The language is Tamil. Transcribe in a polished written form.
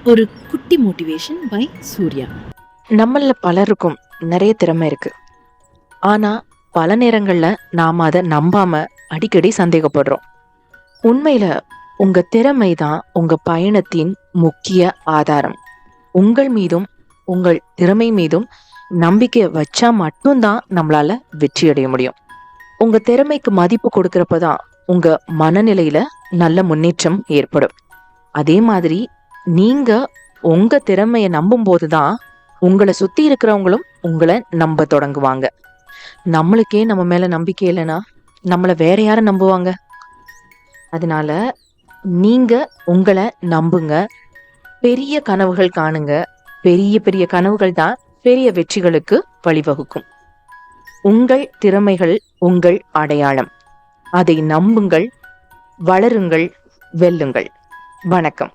ஒரு குட்டி மோட்டிவேஷன் பை சூர்யா. நம்மள பலருக்கும் நிறைய திறமை இருக்கு. ஆனா பல நேரங்கள்ல நாம அதை நம்பாம அடிக்கடி சந்தேகப்படுறோம். உண்மையில உங்க திறமை தான் உங்க பயணத்தின் முக்கிய ஆதாரம். உங்கள் மீதும் உங்கள் திறமை மீதும் நம்பிக்கை வச்சா மட்டும்தான் நம்மளால வெற்றி அடைய முடியும். உங்க திறமைக்கு மதிப்பு கொடுக்கறப்பதான் உங்க மனநிலையில நல்ல முன்னேற்றம் ஏற்படும். அதே மாதிரி நீங்க உங்க திறமைய நம்பும் போதுதான் உங்களை சுத்தி இருக்கிறவங்களும் உங்களை நம்ப தொடங்குவாங்க. நம்மளுக்கே நம்ம மேல நம்பிக்கை இல்லைன்னா நம்மள வேற யார நம்புவாங்க? அதனால நீங்க உங்களை நம்புங்க. பெரிய கனவுகள் காணுங்க. பெரிய பெரிய கனவுகள் தான் பெரிய வெற்றிகளுக்கு வழிவகுக்கும். உங்கள் திறமைகள் உங்கள் அடையாளம். அதை நம்புங்கள், வளருங்கள், வெல்லுங்கள். வணக்கம்.